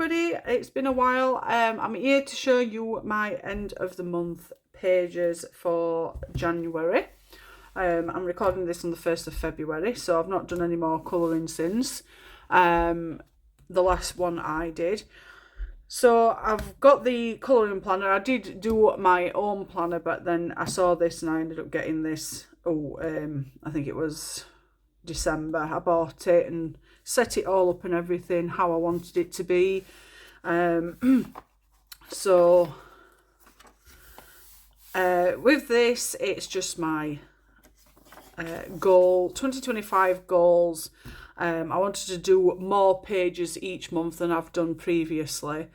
everybody, it's been a while. I'm here to show you my end of the month pages for January. I'm recording this on the 1st of February, so I've not done any more colouring since the last one I did. So I've got the colouring planner. I did do my own planner, but then I saw this and I ended up getting this. I think it was December. I bought it and set it all up and everything how I wanted it to be. So with this, it's just my goal, 2025 goals. I wanted to do more pages each month than I've done previously.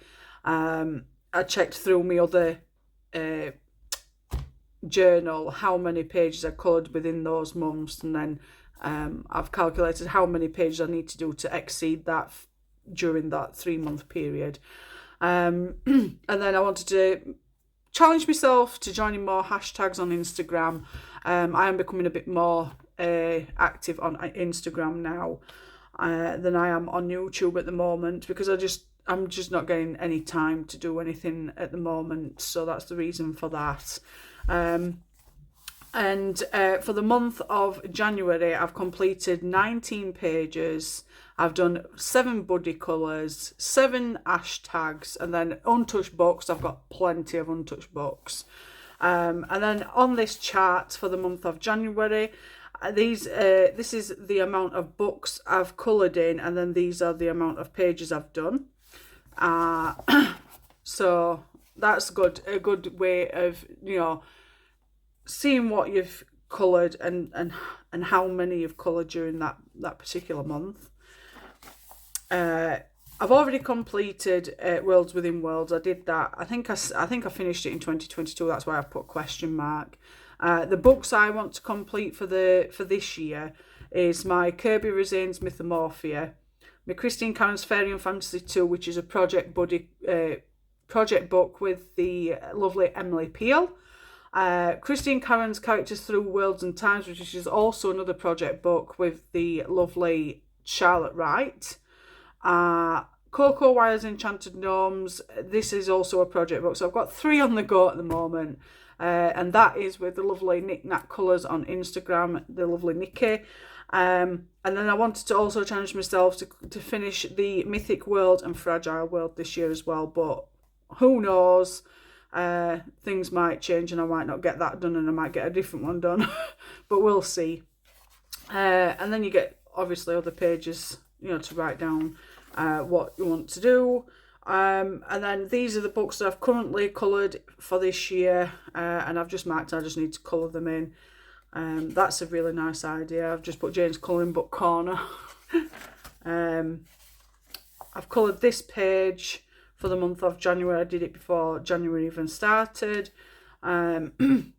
I checked through my other journal how many pages I coloured within those months, and then I've calculated how many pages I need to do to exceed that during that 3-month period. And then I wanted to challenge myself to joining more hashtags on Instagram. I am becoming a bit more active on Instagram now than I am on YouTube at the moment, because I'm just not getting any time to do anything at the moment, so that's the reason for that. And for the month of January, I've completed 19 pages. I've done 7 buddy colours, 7 hashtags, and then untouched books. I've got plenty of untouched books. And then on this chart for the month of January, this is the amount of books I've coloured in, and then these are the amount of pages I've done. So that's good. A good way of, seeing what you've coloured and how many you've coloured during that particular month. I've already completed Worlds Within Worlds. I did that. I think I finished it in 2022. That's why I put question mark. The books I want to complete for this year is my Kerby ROSANES Mythomorphia, my Christine Karen's Fairy and Fantasy 2, which is a project book with the lovely Emily Peel. Christine Karen's Characters Through Worlds and Times, which is also another project book with the lovely Charlotte Wright. COCO Wire's Enchanted Gnomes. This is also a project book. So I've got 3 on the go at the moment. And that is with the lovely Knick Knack Colours on Instagram, the lovely Nikki. And then I wanted to also challenge myself to finish the Mythic World and Fragile World this year as well. But who knows? Things might change and I might not get that done and I might get a different one done. But we'll see. And then you get obviously other pages, to write down what you want to do. And then these are the books that I've currently coloured for this year, and I've just marked I just need to colour them in. That's a really nice idea. I've just put Jane's colouring book corner. I've coloured this page for the month of January. I did it before January even started. And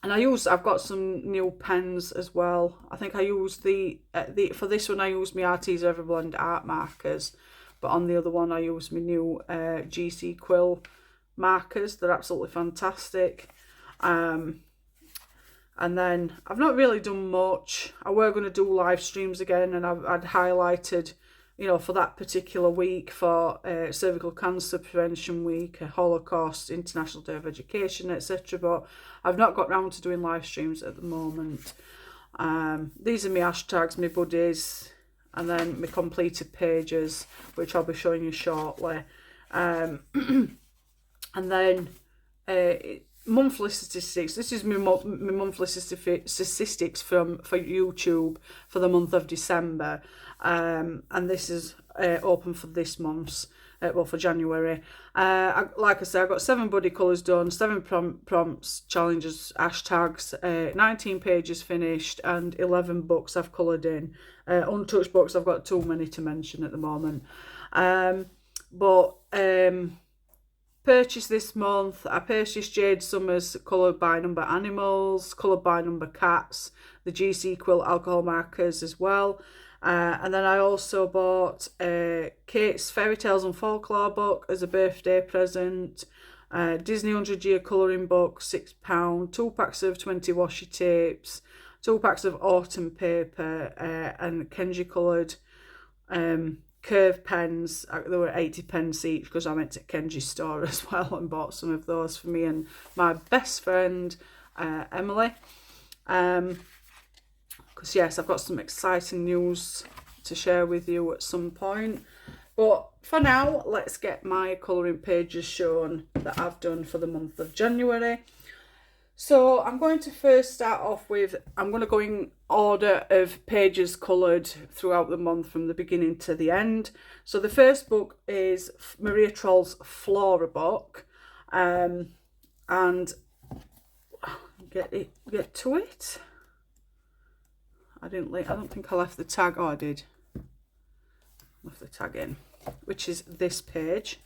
I've got some new pens as well. I think I used for this one I used my Arteza Everblend art markers, but on the other one I used my new GC Quill markers. They're absolutely fantastic. And then I've not really done much. I were going to do live streams again, and I'd highlighted, for that particular week for Cervical Cancer Prevention Week, Holocaust, International Day of Education, etc. But I've not got round to doing live streams at the moment. These are my hashtags, my buddies, and then my completed pages, which I'll be showing you shortly. And then monthly statistics. This is my monthly statistics for YouTube for the month of December. And this is open for this month's, for January. Like I said, I've got 7 buddy colours done, 7 prompts, challenges, hashtags, 19 pages finished, and 11 books I've coloured in. Untouched books, I've got too many to mention at the moment. Purchase this month, I purchased Jade Summers Coloured by Number Animals, Coloured by Number Cats, the GC Quill alcohol markers as well. And then I also bought Kate's Fairy Tales and Folklore book as a birthday present, Disney 100 Year colouring book, £6, 2 packs of 20 washi tapes, 2 packs of autumn paper, and Kenji coloured curve pens. They were 80p each because I went to Kenji's store as well and bought some of those for me and my best friend Emily. Because yes, I've got some exciting news to share with you at some point. But for now, let's get my colouring pages shown that I've done for the month of January. So I'm going to first start off with, I'm going to go in order of pages coloured throughout the month from the beginning to the end. So the first book is Maria Troll's Flora book. And get to it. I don't think I left the tag. Oh, I did. Left the tag in, which is this page.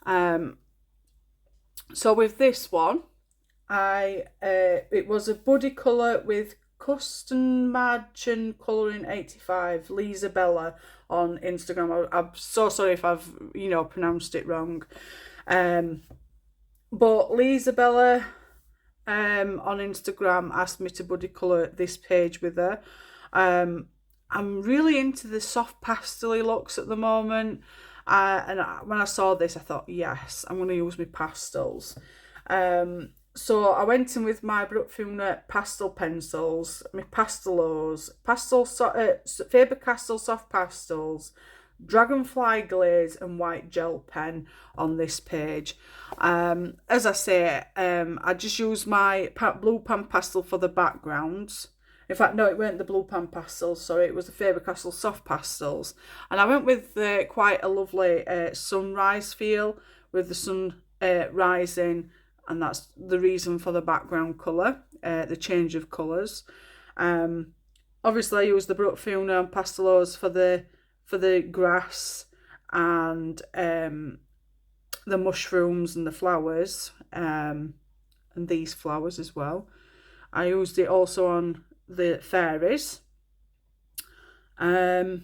So with this one, it was a buddy colour with Custom Margin Colouring 85, Lisabella on Instagram. I'm so sorry if I've pronounced it wrong. But Lisabella on Instagram asked me to buddy colour this page with her. I'm really into the soft pastel looks at the moment, and when I saw this I thought, yes, I'm going to use my pastels. So I went in with my Brookfield pastel pencils, my Pastelos, Faber-Castell soft pastels, Dragonfly glaze and white gel pen on this page. As I say, I just used my blue pan pastel for the backgrounds. In fact, no, it weren't the blue pan pastels, sorry, it was the Faber-Castell soft pastels. And I went with quite a lovely sunrise feel with the sun rising, and that's the reason for the background colour, the change of colours. Obviously I used the Brookfield and Pastelos for the grass and the mushrooms and the flowers, and these flowers as well. I used it also on the fairies. I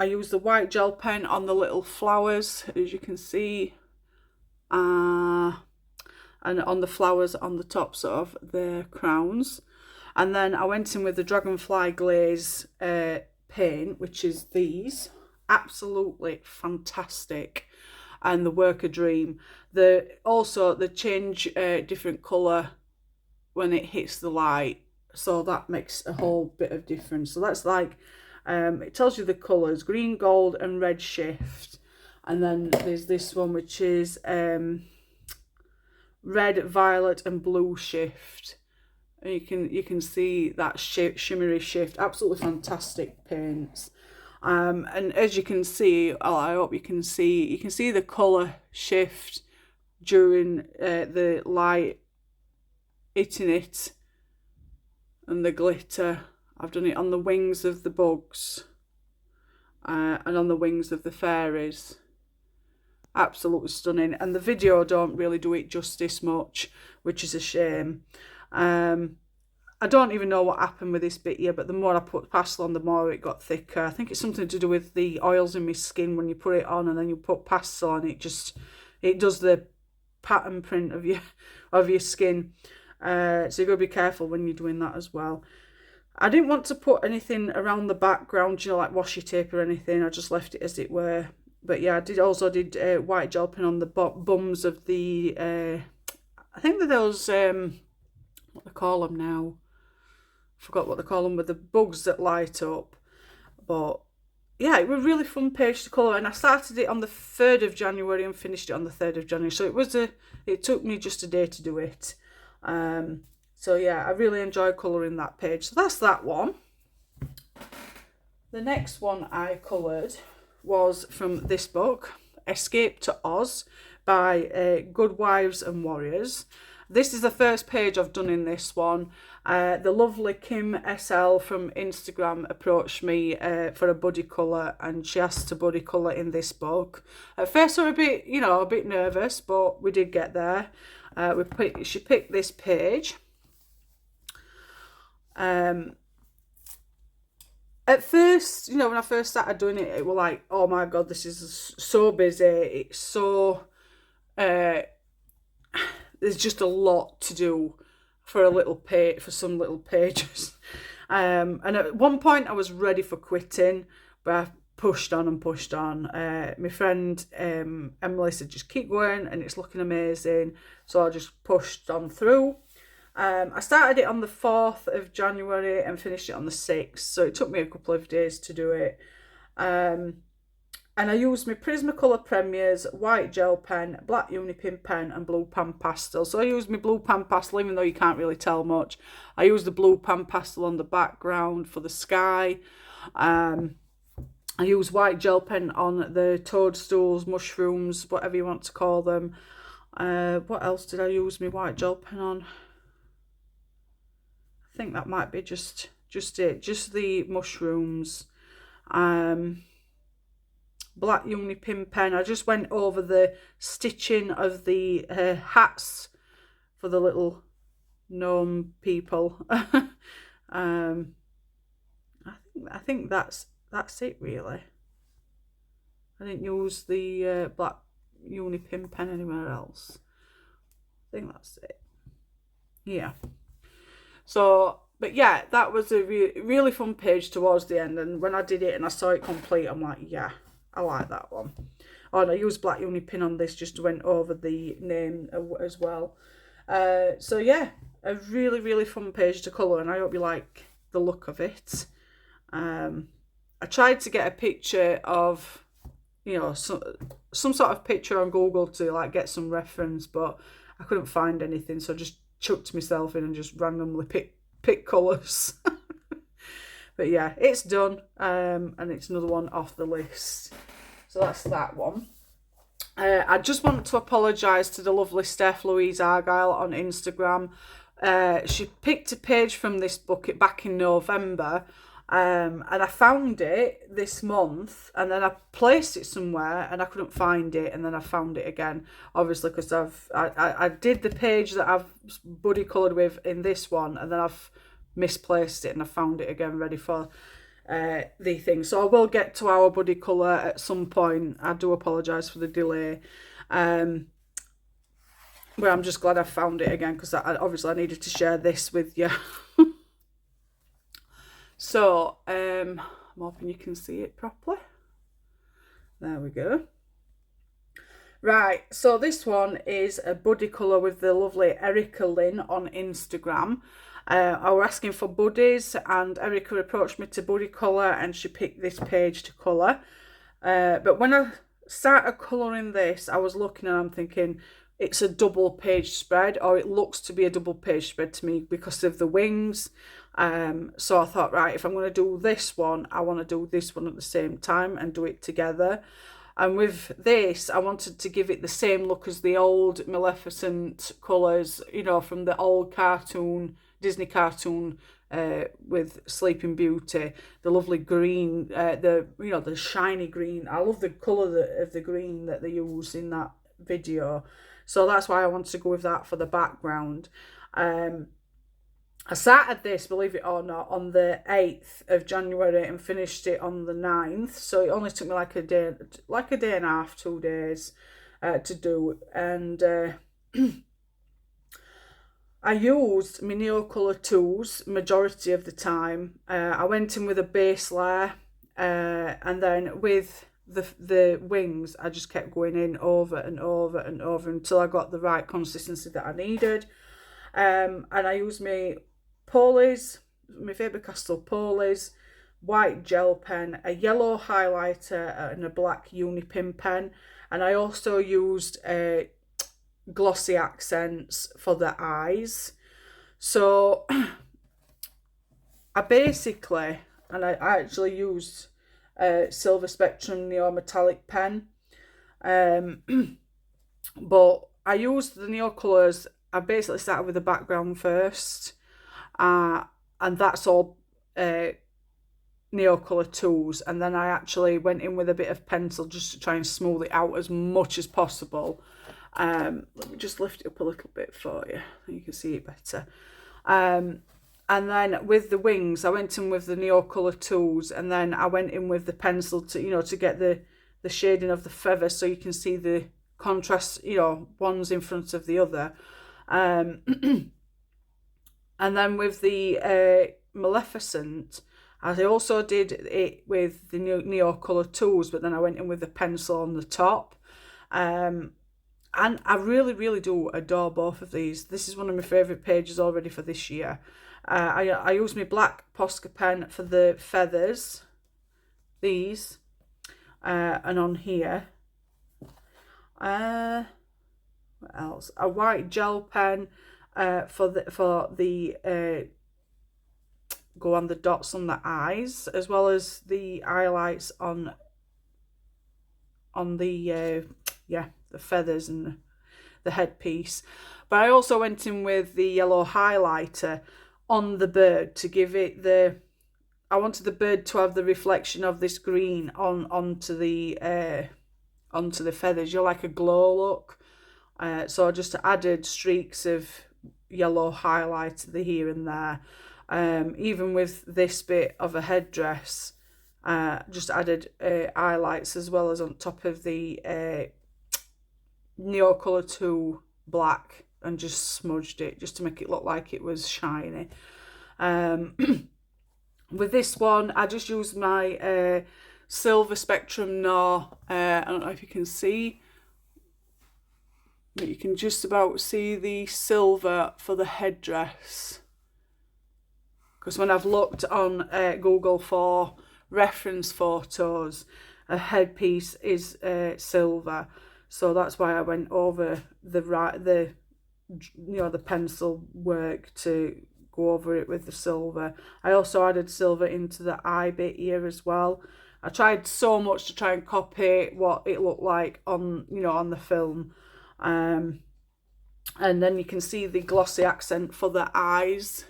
used the white gel pen on the little flowers, as you can see, and on the flowers on the tops of their crowns. And then I went in with the Dragonfly glaze paint, which is these, absolutely fantastic, and the Worker Dream. Also they change different colour when it hits the light, so that makes a whole bit of difference. So that's like, it tells you the colours, green, gold and red shift. And then there's this one, which is red, violet and blue shift. And you can see that shimmery shift. Absolutely fantastic paints. And as you can see, I hope you can see the colour shift during the light hitting it and the glitter. I've done it on the wings of the bugs and on the wings of the fairies. Absolutely stunning. And the video don't really do it justice much, which is a shame. I don't even know what happened with this bit here, but the more I put pastel on, the more it got thicker. I think it's something to do with the oils in my skin. When you put it on and then you put pastel on, it does the pattern print of your skin. So you've got to be careful when you're doing that as well. I didn't want to put anything around the background, like washi tape or anything. I just left it as it were. But yeah, I also did white gel pen on the bums of the, I think that those, what they call them now, forgot what they call them, with the bugs that light up. But yeah, it was a really fun page to colour, and I started it on the 3rd of January and finished it on the 3rd of January. So it took me just a day to do it. So yeah, I really enjoyed colouring that page. So that's that one. The next one I coloured was from this book, Escape to Oz by Good Wives and Warriors. This is the first page I've done in this one. The lovely Kim SL from Instagram approached me for a buddy colour, and she asked to buddy colour in this book. At first I was a bit nervous, but we did get there. She picked this page. At first, when I first started doing it, it was like, oh my god, this is so busy. It's so there's just a lot to do for some little pages. And at one point I was ready for quitting, but I pushed on and pushed on. My friend Emily said just keep going and it's looking amazing, so I just pushed on through. I started it on the 4th of January and finished it on the 6th, so it took me a couple of days to do it. And I used my Prismacolor Premiers, white gel pen, black Unipin pen and blue pan pastel. So I used my blue pan pastel, even though you can't really tell much. I used the blue pan pastel on the background for the sky. I used white gel pen on the toadstools, mushrooms, whatever you want to call them. What else did I use my white gel pen on? I think that might be just it, just the mushrooms. Black Unipin pen. I just went over the stitching of the hats for the little gnome people. I think that's it really. I didn't use the black Unipin pen anywhere else. I think that's it. Yeah. So, but yeah, that was a really fun page towards the end, and when I did it and I saw it complete, I'm like, yeah, I like that one. Oh, and I used black Unipin on this, just went over the name as well. So yeah, a really fun page to colour, and I hope you like the look of it. I tried to get a picture of, you know, some sort of picture on Google to like get some reference, but I couldn't find anything, so I just chucked myself in and just randomly pick colours. But yeah, it's done, and it's another one off the list. So that's that one. I just want to apologise to the lovely Steph Louise Argyle on Instagram. She picked a page from this book back in November, and I found it this month, and then I placed it somewhere and I couldn't find it, and then I found it again, obviously because I did the page that I've buddy coloured with in this one, and then I've misplaced it and I found it again ready for the thing. So I will get to our buddy colour at some point. I do apologise for the delay, but I'm just glad I found it again, because obviously I needed to share this with you. So I'm hoping you can see it properly. There we go. Right, so this one is a buddy colour with the lovely Erica Lynn on Instagram. I was asking for buddies, and Erica approached me to buddy colour, and she picked this page to colour. But when I started colouring this, I was looking and I'm thinking it's a double page spread, or it looks to be a double page spread to me because of the wings. So I thought, right, if I'm going to do this one, I want to do this one at the same time and do it together. And with this, I wanted to give it the same look as the old Maleficent colours, you know, from the old cartoon, Disney cartoon with Sleeping Beauty. The lovely green, the shiny green. I love the colour of the green that they use in that video. So that's why I wanted to go with that for the background. I started this, believe it or not, on the 8th of January and finished it on the 9th. So it only took me like a day and a half, 2 days to do. And I used my Neocolor tools majority of the time. I went in with a base layer, and then with the wings, I just kept going in over and over and over until I got the right consistency that I needed. And I used my Polies, my Faber-Castell Polies, white gel pen, a yellow highlighter and a black Unipin pen. And I also used glossy accents for the eyes. So I actually used Silver Spectrum Neo Metallic pen. But I used the Neo colours. I basically started with the background first, and that's all Neo colour tools, and then I actually went in with a bit of pencil just to try and smooth it out as much as possible. Let me just lift it up a little bit for you, you can see it better. And then with the wings, I went in with the Neo colour tools, and then I went in with the pencil to get the shading of the feather, so you can see the contrast, one's in front of the other. And then with the Maleficent, I also did it with the Neo Colour tools, but then I went in with the pencil on the top. And I really do adore both of these. This is one of my favourite pages already for this year. I use my black Posca pen for the feathers, these, and on here. What else? A white gel pen for the go on the dots on the eyes, as well as the highlights on the the feathers and the headpiece. But I also went in with the yellow highlighter on the bird to give it I wanted the bird to have the reflection of this green onto the feathers, like a glow look. So I just added streaks of yellow highlighter here and there. Even with this bit of a headdress, just added highlights as well as on top of the Neo Colour 2 black, and just smudged it just to make it look like it was shiny. With this one, I just used my Silver Spectrum No. I don't know if you can see, but you can just about see the silver for the headdress. Because when I've looked on Google for reference photos, a headpiece is silver, so that's why I went over the pencil work to go over it with the silver. I also added silver into the eye bit here as well. I tried so much to try and copy what it looked like on the film, and then you can see the glossy accent for the eyes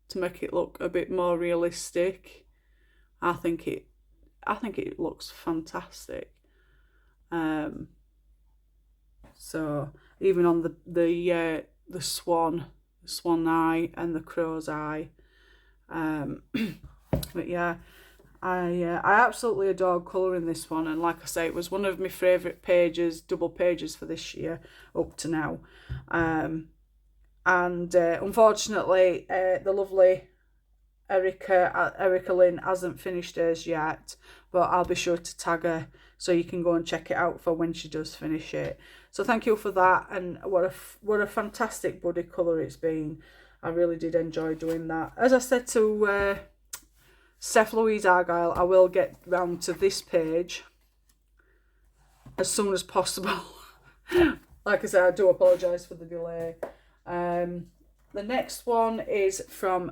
to make it look a bit more realistic. I think it looks fantastic. So even on the swan eye and the crow's eye, but yeah, I absolutely adore colouring this one, and like I say, it was one of my favourite pages, double pages for this year up to now. And unfortunately, the lovely Erica Lynn hasn't finished hers yet, but I'll be sure to tag her so you can go and check it out for when she does finish it. So thank you for that, and what a fantastic buddy colour it's been. I really did enjoy doing that. As I said to Steph Louise Argyle, I will get round to this page as soon as possible. Like I said, I do apologise for the delay. The next one is from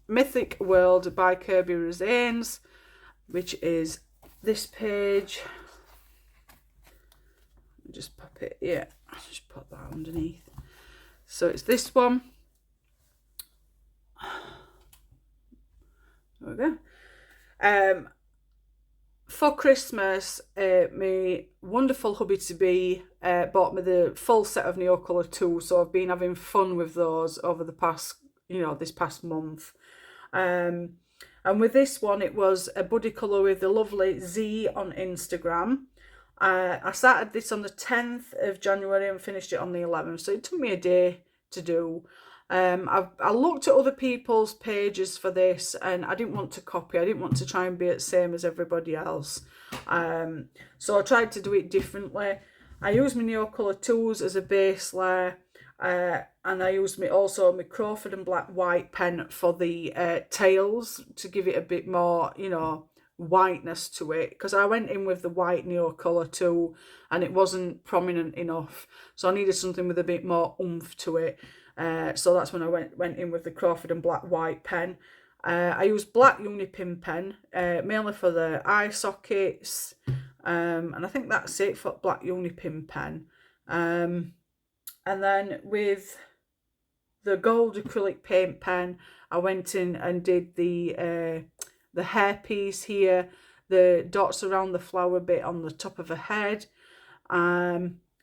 Mythic World by Kerby ROSANES, which is this page. Just pop it, yeah, just put that underneath. So it's this one. There we go. For Christmas, my wonderful hubby-to-be bought me the full set of Neo Colour tools, so I've been having fun with those over the past, this past month. And with this one, it was a buddy colour with the lovely Z on Instagram. I started this on the 10th of January and finished it on the 11th, so it took me a day to do. I looked at other people's pages for this, and I didn't want to copy. I didn't want to try and be the same as everybody else. So I tried to do it differently. I used my Neo Colour tools as a base layer, and I used also my Crawford and Black white pen for the tails to give it a bit more, whiteness to it, because I went in with the white Neo Colour tool and it wasn't prominent enough, so I needed something with a bit more oomph to it. So that's when I went in with the Crawford and Black white pen. I used black Unipin pen, mainly for the eye sockets, and I think that's it for black Unipin pen. And then with the gold acrylic paint pen, I went in and did the hairpiece here, the dots around the flower bit on the top of her head.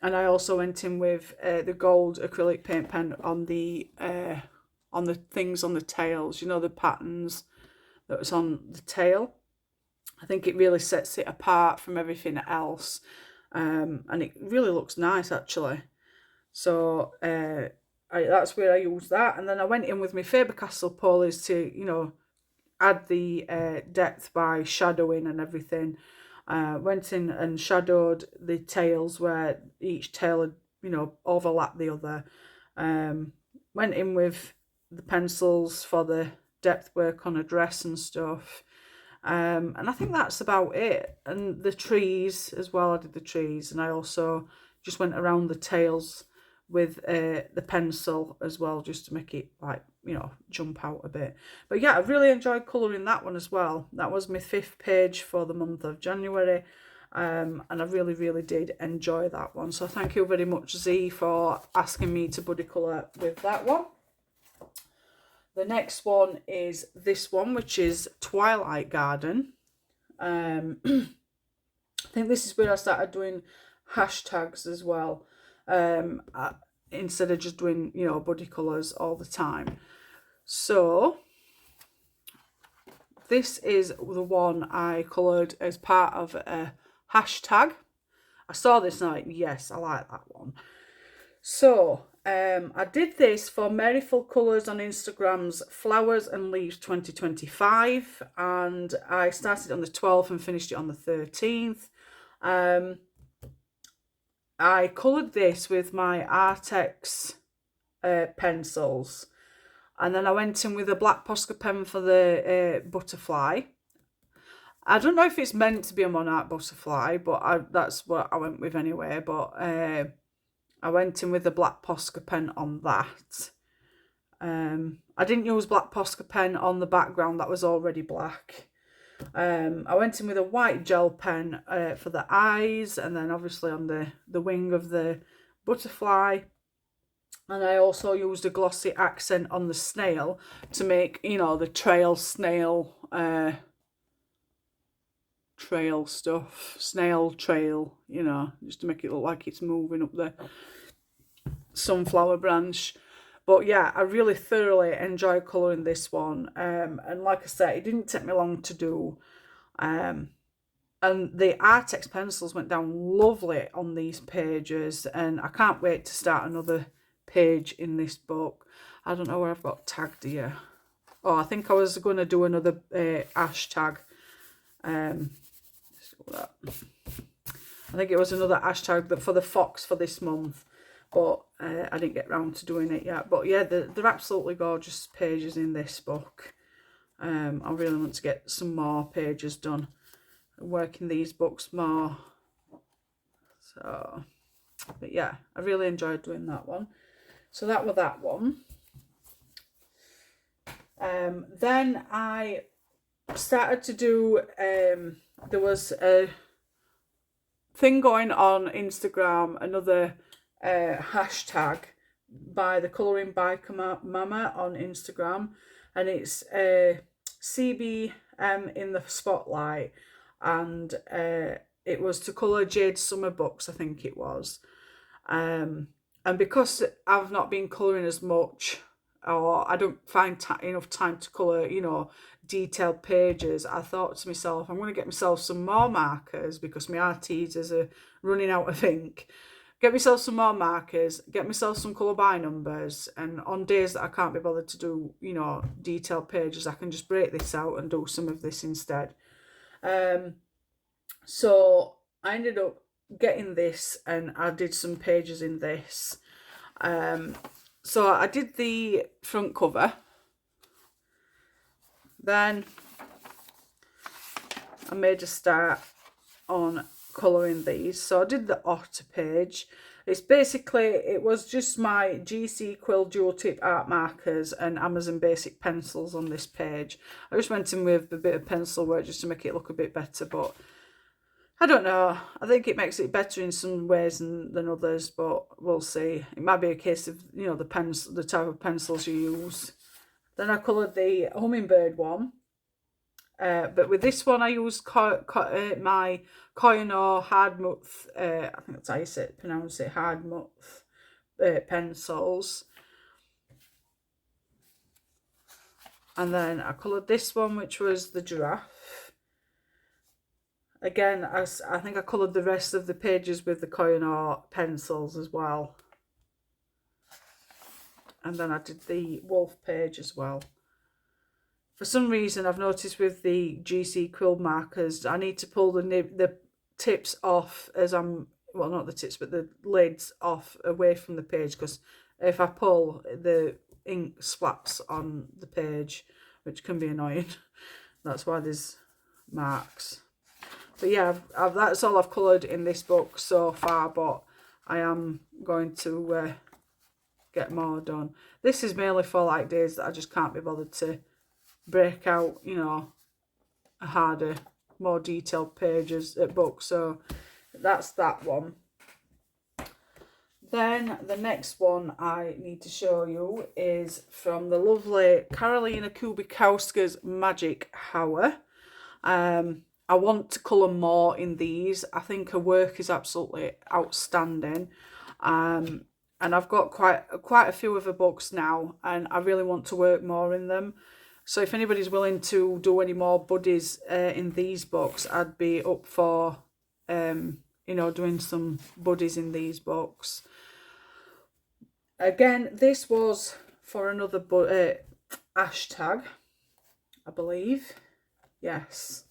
And I also went in with the gold acrylic paint pen on the things on the tails, the patterns that was on the tail. I think it really sets it apart from everything else, and it really looks nice actually. So that's where I used that, and then I went in with my Faber-Castell Polies to add the depth by shadowing and everything. Went in and shadowed the tails where each tail had, you know, overlapped the other. Went in with the pencils for the depth work on a dress and stuff. And I think that's about it. And the trees as well, I did the trees, and I also just went around the tails with the pencil as well, just to make it, like, you know, jump out a bit. But yeah, I really enjoyed colouring that one as well. That was my 5th page for the month of January. And I really did enjoy that one. So thank you very much, Z, for asking me to buddy colour with that one. The next one is this one, which is Twilight Garden. I think this is where I started doing hashtags as well, instead of just doing, you know, buddy colours all the time. So this is the one I coloured as part of a hashtag. I saw this and I was like, yes, I like that one. So I did this for Merryful Colours on Instagram's Flowers and Leaves 2025, and I started on the 12th and finished it on the 13th. I coloured this with my Artex pencils, and then I went in with a black Posca pen for the butterfly. I don't know if it's meant to be a monarch butterfly, but that's what I went with anyway. But I went in with a black Posca pen on that. I didn't use black Posca pen on the background, that was already black. I went in with a white gel pen for the eyes, and then obviously on the wing of the butterfly. And I also used a glossy accent on the snail to make, you know, the trail snail trail stuff, snail trail, you know, just to make it look like it's moving up the sunflower branch. But yeah, I really thoroughly enjoyed colouring this one, and like I said, it didn't take me long to do, and the Artex pencils went down lovely on these pages, and I can't wait to start another page in this book. I don't know where I've got tagged here. Oh, I think I was going to do another hashtag. I think it was another hashtag for the fox for this month, but I didn't get round to doing it yet. But yeah, they're absolutely gorgeous pages in this book. I really want to get some more pages done, working these books more. So, but yeah, I really enjoyed doing that one. So that was that one. Then I started to do, there was a thing going on Instagram, another hashtag by the Colouring by Mama on Instagram, and it's CBM in the spotlight, and it was to colour Jade summer books, I think it was. And because I've not been colouring as much, or I don't find enough time to colour, you know, detailed pages, I thought to myself, I'm going to get myself some more markers because my Artesas are running out of ink. Get myself some more markers, get myself some colour by numbers, and on days that I can't be bothered to do, you know, detailed pages, I can just break this out and do some of this instead. So I ended up getting this, and I did some pages in this. So I did the front cover, then I made a start on colouring these. So I did the otter page. It's basically, it was just my GC Quill dual tip art markers and Amazon basic pencils on this page. I just went in with a bit of pencil work just to make it look a bit better, but I don't know. I think it makes it better in some ways than others, but we'll see. It might be a case of, you know, the type of pencils you use. Then I coloured the hummingbird one. But with this one, I used my Koino Hardmuth, I think that's how you pronounce it, Hardmuth pencils. And then I coloured this one, which was the giraffe. Again, I think I coloured the rest of the pages with the Koino pencils as well. And then I did the wolf page as well. for some reason I've noticed with the GC quill markers, I need to pull the tips off as I'm, well, not the tips, but the lids off away from the page, because if I pull, the ink splats on the page, which can be annoying. That's why there's marks. But yeah, that's all I've coloured in this book so far, but I am going to get more done. This is mainly for like days that I just can't be bothered to break out, you know, a harder, more detailed pages at book. So that's that one. Then the next one I need to show you is from the lovely Karolina Kubikowska's Magic Hour. I want to colour more in these. I think her work is absolutely outstanding. And I've got quite a few of her books now, and I really want to work more in them. So if anybody's willing to do any more buddies in these books, I'd be up for, you know, doing some buddies in these books. Again, this was for another hashtag, I believe. Yes.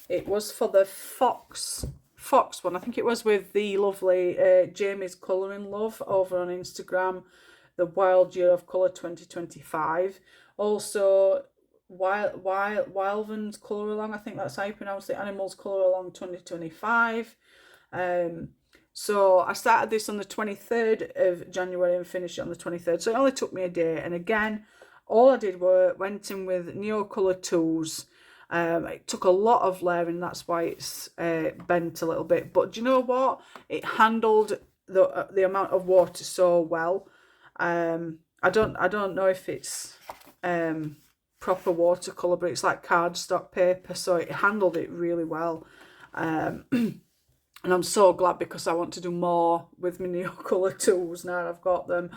It was for the Fox one. I think it was with the lovely Jamie's Colouring Love over on Instagram. The Wild Year of Colour 2025. Also, Wildman's Colour Along, I think that's how you pronounce it. Animals Colour Along 2025. So I started this on the 23rd of January and finished it on the 23rd. So it only took me a day. And again, all I did went in with Neocolor tools. It took a lot of layering, that's why it's bent a little bit. But do you know what? It handled the amount of water so well. I don't know if it's proper watercolor, but it's like cardstock paper, so it handled it really well. And I'm so glad, because I want to do more with my Neocolor tools now I've got them.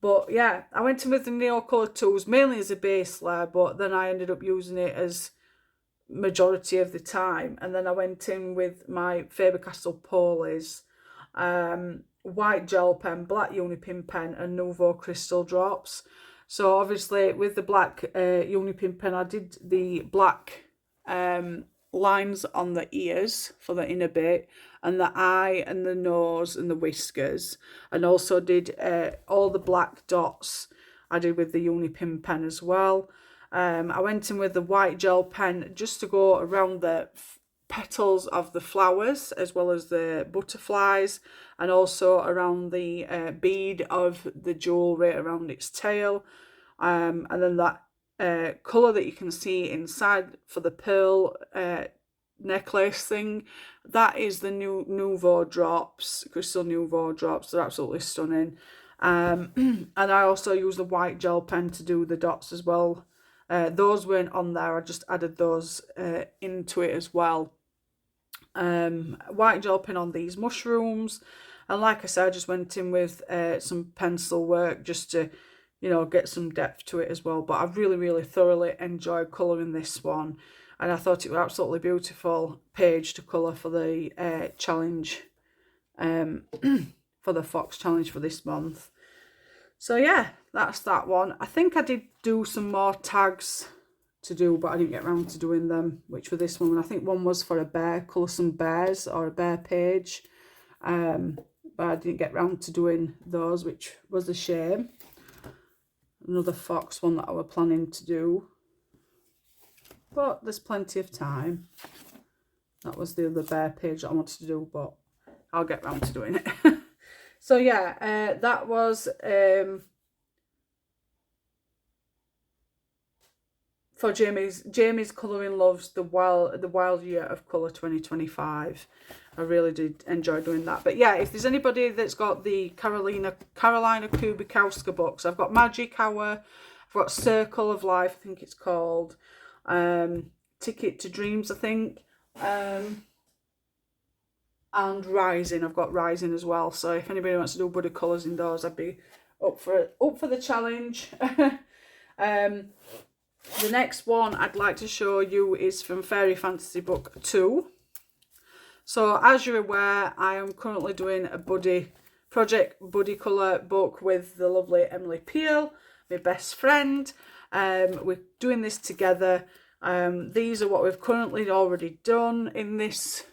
But yeah, I went in with the Neocolor tools mainly as a base layer, but then I ended up using it as majority of the time. And then I went in with my Faber-Castell Polies, white gel pen, black Unipin pen, and Nouveau Crystal drops. So obviously with the black Unipin pen, I did the black lines on the ears for the inner bit, and the eye and the nose and the whiskers, and also did all the black dots I did with the Unipin pen as well. I went in with the white gel pen just to go around the petals of the flowers as well as the butterflies, and also around the bead of the jewellery around its tail, and then that colour that you can see inside for the pearl necklace thing, that is the Nouveau drops, Crystal Nouveau drops. They're absolutely stunning. And I also use the white gel pen to do the dots as well. Those weren't on there, I just added those into it as well. White gel pen on these mushrooms, and like I said, I just went in with some pencil work just to, you know, get some depth to it as well. But I really thoroughly enjoyed colouring this one, and I thought it was absolutely beautiful page to colour for the challenge, for the Fox challenge for this month. So yeah, that's that one. I think I did do some more tags to do, but I didn't get around to doing them, which for this one, I think one was for a bear, colour some bears, or a bear page, but I didn't get around to doing those, which was a shame. Another Fox one that I was planning to do, but there's plenty of time. That was the other bear page that I wanted to do, but I'll get around to doing it. So yeah, that was for Jamie's Colouring Loves the Wild Year of Colour 2025. I really did enjoy doing that. But yeah, if there's anybody that's got the Karolina Kubikowska books, I've got Magic Hour, I've got Circle of Life, I think it's called, Ticket to Dreams, I think, and Rising. I've got Rising as well. So if anybody wants to do buddy colours indoors, I'd be up for the challenge. The next one I'd like to show you is from Fairy Fantasy Book 2. So as you're aware, I am currently doing a project buddy colour book with the lovely Emily Peel, my best friend. We're doing this together. These are what we've currently already done in this.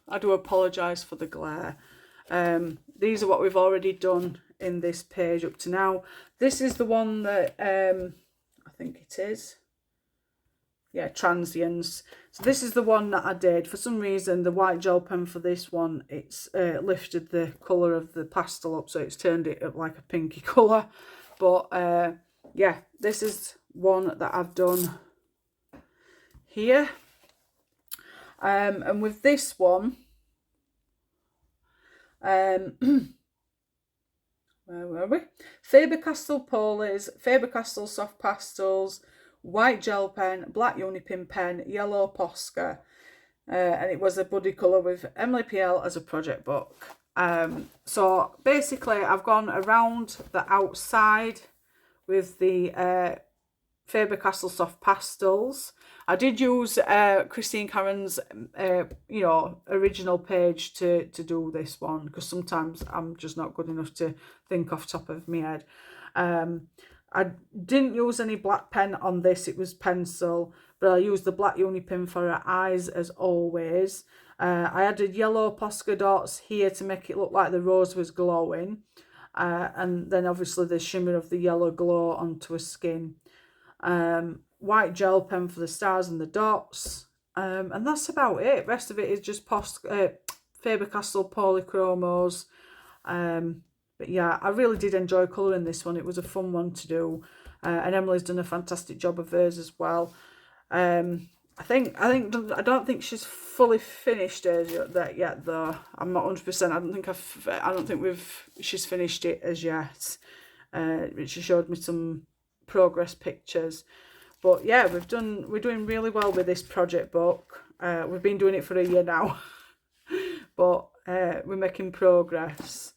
I do apologise for the glare. These are what we've already done in this page up to now. This is the one that I think it is. Yeah, Transients. So this is the one that I did. For some reason, the white gel pen for this one, it's lifted the colour of the pastel up, so it's turned it up like a pinky colour. But yeah, this is one that I've done here. And with this one, where were we? Faber-Castell Polis, Faber-Castell Soft Pastels, white gel pen, black Unipin pen, yellow Posca, and it was a buddy colour with Emily PL as a project book. So basically I've gone around the outside with the Faber-Castell Soft Pastels. I did use Christine Karen's you know, original page to do this one, because sometimes I'm just not good enough to think off the top of my head. I didn't use any black pen on this, it was pencil, but I used the black Unipin for her eyes as always. I added yellow Posca dots here to make it look like the rose was glowing, and then obviously the shimmer of the yellow glow onto her skin. White gel pen for the stars and the dots, and that's about it. Rest of it is just Faber-Castell Polychromos. But yeah, I really did enjoy colouring this one. It was a fun one to do, and Emily's done a fantastic job of hers as well. I don't think she's fully finished hers yet though. I'm not 100%. I don't think she's finished it as yet. She showed me some progress pictures, but yeah, we're doing really well with this project book. We've been doing it for a year now, but we're making progress.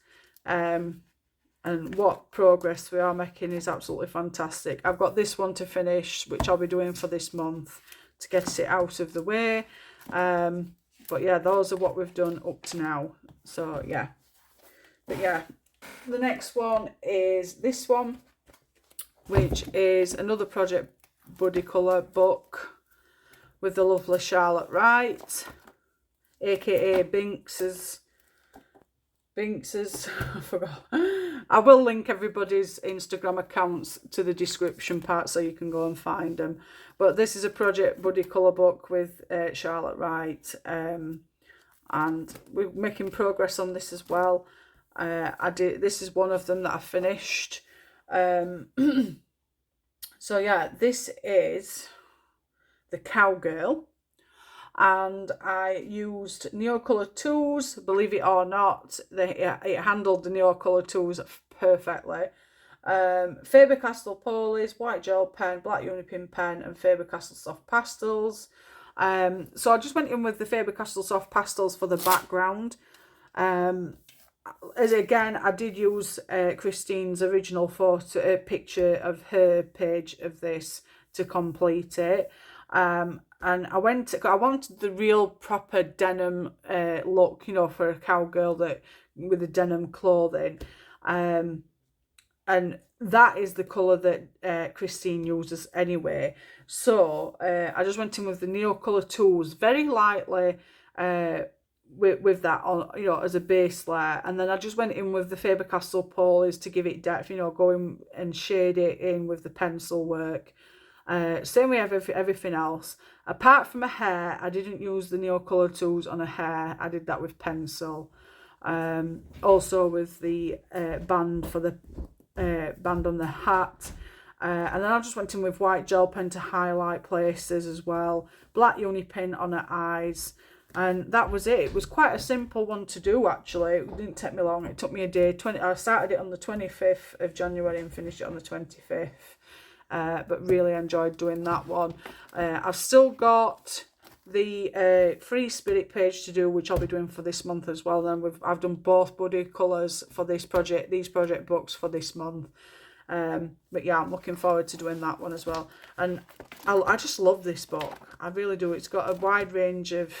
And what progress we are making is absolutely fantastic. I've got this one to finish, which I'll be doing for this month to get it out of the way. But yeah, those are what we've done up to now. So yeah, but yeah, the next one is this one, which is another Project Buddy colour book with the lovely Charlotte Wright, aka Binks's, I forgot. I will link everybody's Instagram accounts to the description part so you can go and find them. But this is a Project Buddy colour book with Charlotte Wright, and we're making progress on this as well. This is one of them that I finished. So yeah, this is the Cowgirl, and I used Neocolor tools. Believe it or not, it handled the Neocolor tools perfectly. Faber-Castell Polis, white gel pen, black Unipin pen, and Faber-Castell Soft Pastels. So I just went in with the Faber-Castell Soft Pastels for the background. As again, I did use Christine's original photo picture of her page of this to complete it. And I wanted the real proper denim look, you know, for a cowgirl with the denim clothing. And that is the colour that Christine uses anyway. So I just went in with the Neocolor tools very lightly, with that on, you know, as a base layer, and then I just went in with the Faber-Castell Polis to give it depth, you know, going and shade it in with the pencil work. Same way everything else. Apart from a hair, I didn't use the Neocolor tools on a hair. I did that with pencil. Also with the band for the band on the hat. And then I just went in with white gel pen to highlight places as well. Black Unipin on her eyes. And that was it. It was quite a simple one to do, actually. It didn't take me long. It took me a day. I started it on the 25th of January and finished it on the 25th. But really enjoyed doing that one. I've still got the free spirit page to do, which I'll be doing for this month as well. Then I've done both buddy colours for these project books for this month. But yeah, I'm looking forward to doing that one as well. And I just love this book. I really do. It's got a wide range of,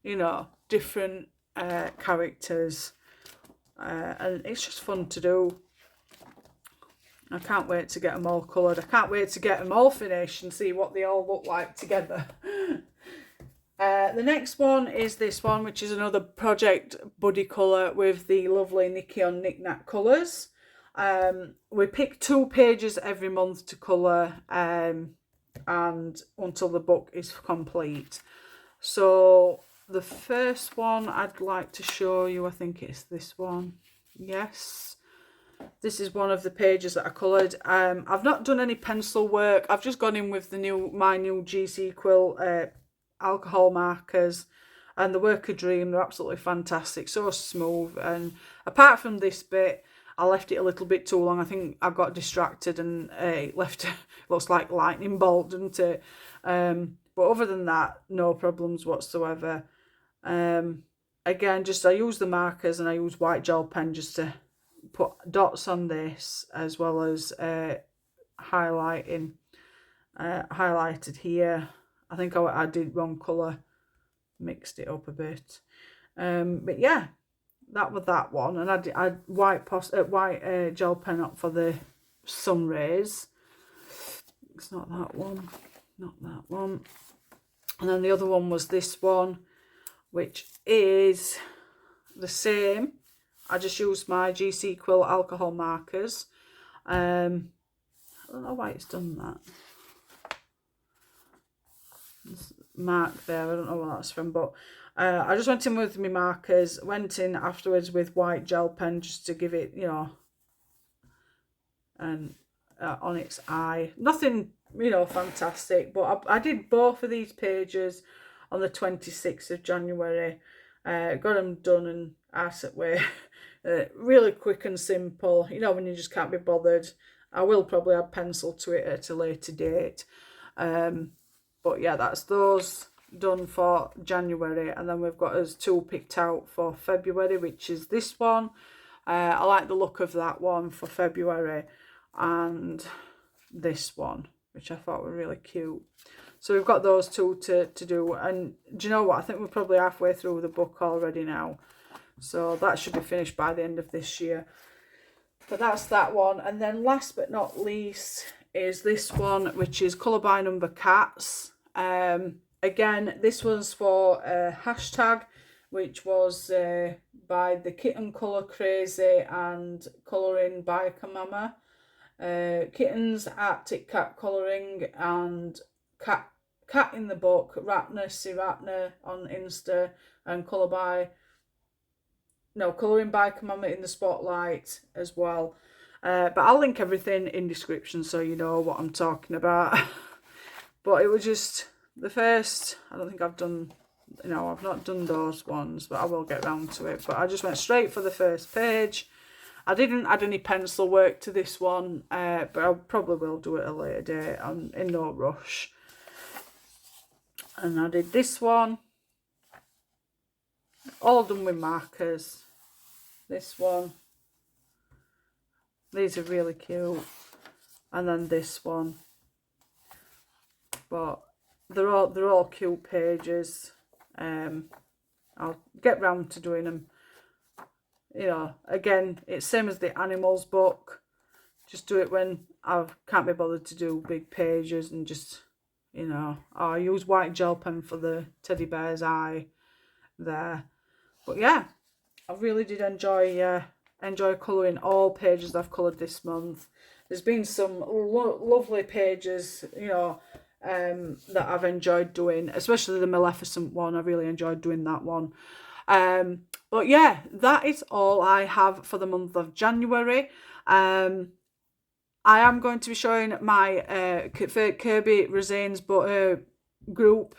you know, different characters, and it's just fun to do. I can't wait to get them all coloured. I can't wait to get them all finished and see what they all look like together. The next one is this one, which is another Project Buddy colour with the lovely Nikki on Knick Knack colours. We pick 2 pages every month to colour and until the book is complete. So the first one I'd like to show you, I think it's this one. Yes. This is one of the pages that I coloured. I've not done any pencil work. I've just gone in with the my new GC Quill alcohol markers, and the Worker Dream. They're absolutely fantastic, so smooth. And apart from this bit, I left it a little bit too long. I think I got distracted and it left looks like lightning bolt, doesn't it? But other than that, no problems whatsoever. Again, just I use the markers and I use white gel pen just to put dots on this, as well as highlighted here. I think I did one colour, mixed it up a bit. But yeah, that was that one. And I white gel pen up for the sun rays. It's not that one, not that one. And then the other one was this one, which is the same. I just used my GC Quill alcohol markers. I don't know why it's done that. Mark there, I don't know what that's from, but I just went in with my markers, went in afterwards with white gel pen just to give it, you know, and on its eye. Nothing, you know, fantastic, but I did both of these pages on the 26th of January. Got them done and arse it way. Really quick and simple, you know, when you just can't be bothered. I will probably add pencil to it at a later date. But yeah, that's those done for January. And then we've got us 2 picked out for February, which is this one. I like the look of that one for February. And this one, which I thought were really cute. So we've got those 2 to do. And do you know what? I think we're probably halfway through the book already now. So that should be finished by the end of this year. But that's that one. And then last but not least is this one, which is Colour by Number Cats. Again, this was for hashtag, which was by the Kitten Colour Crazy and Colouring by Kamama. Kittens at Tit Kat Colouring and Cat in the Book, Ratner, Siratner on Insta, and Colouring by Kamama in the Spotlight as well. But I'll link everything in description so you know what I'm talking about. But it was just the first, I don't think I've done, you know, I've not done those ones, but I will get round to it. But I just went straight for the first page. I didn't add any pencil work to this one, but I probably will do it at a later date. I'm in no rush. And I did this one, all done with markers. This one, these are really cute, and then this one. But they're all cute pages. I'll get round to doing them. You know, again, it's same as the animals book. Just do it when I can't be bothered to do big pages, and just, you know, I use white gel pen for the teddy bear's eye there. But yeah, I really did enjoy colouring all pages I've coloured this month. There's been some lovely pages, you know, that I've enjoyed doing, especially the Maleficent one. I really enjoyed doing that one. But yeah, that is all I have for the month of January. I am going to be showing my Kerby ROSANES group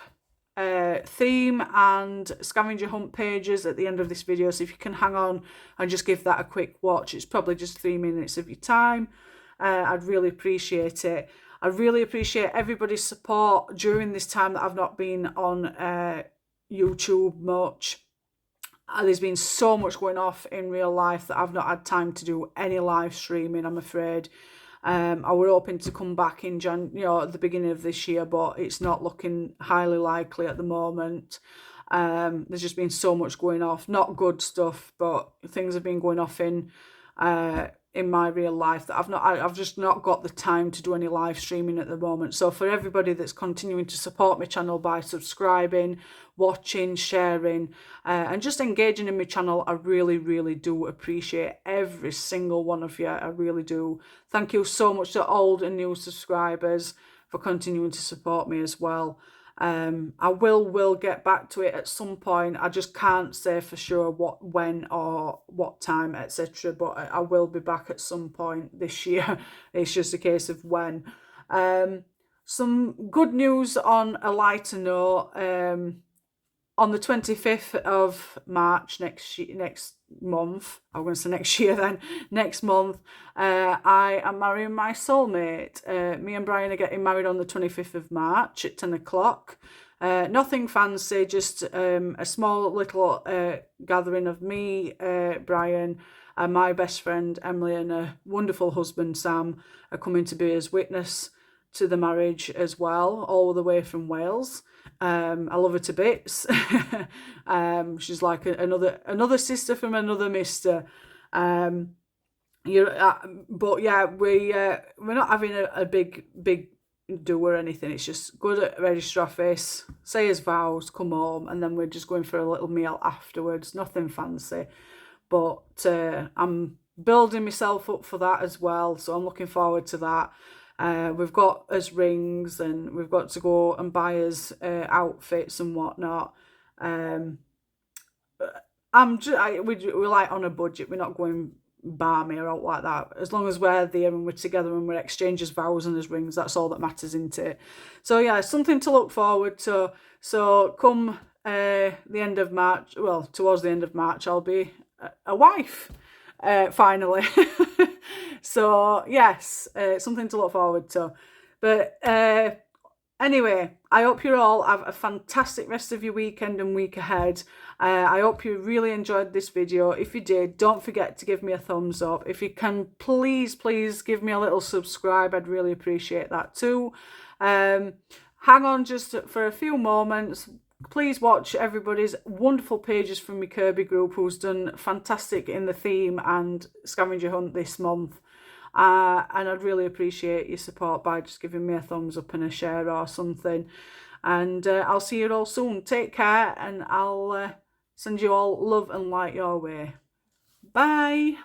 theme and scavenger hunt pages at the end of this video, so if you can hang on and just give that a quick watch, it's probably just 3 minutes of your time. I'd really appreciate it. I really appreciate everybody's support during this time that I've not been on YouTube much. There's been so much going off in real life that I've not had time to do any live streaming, I'm afraid. I were hoping to come back in at the beginning of this year, but it's not looking highly likely at the moment. There's just been so much going off, not good stuff, but things have been going off in in my real life that I've just not got the time to do any live streaming at the moment. So for everybody that's continuing to support my channel by subscribing, watching, sharing, and just engaging in my channel, I really, really do appreciate every single one of you. I really do. Thank you so much to old and new subscribers for continuing to support me as well. I will get back to it at some point. I just can't say for sure when or what time, etc. But I will be back at some point this year. It's just a case of when. Some good news on a lighter note. On the 25th of March next month, I'm going to say next year then, next month, I am marrying my soulmate. Me and Brian are getting married on the 25th of March at 10 o'clock. Nothing fancy, just a small little gathering of me, Brian, and my best friend Emily, and a wonderful husband Sam are coming to be as witness to the marriage as well, all the way from Wales. I love her to bits. She's like another sister from another mister. But yeah, we're not having a big do or anything. It's just go to register office, say his vows, come home, and then we're just going for a little meal afterwards. Nothing fancy, but I'm building myself up for that as well, so I'm looking forward to that. We've got us rings, and we've got to go and buy us outfits and whatnot. We're like on a budget. We're not going balmy or out like that. As long as we're there and we're together and we're exchanging vows and as rings, that's all that matters, isn't it? So yeah, something to look forward to. So come the end of March, well, towards the end of March, I'll be a wife. Finally. So yes, something to look forward to. But anyway, I hope you all have a fantastic rest of your weekend and week ahead. I hope you really enjoyed this video. If you did, don't forget to give me a thumbs up. If you can, please give me a little subscribe. I'd really appreciate that too. Hang on just for a few moments. Please watch everybody's wonderful pages from my Kerby group, who's done fantastic in the theme and scavenger hunt this month. And I'd really appreciate your support by just giving me a thumbs up and a share or something. And I'll see you all soon. Take care, and I'll send you all love and light your way. Bye.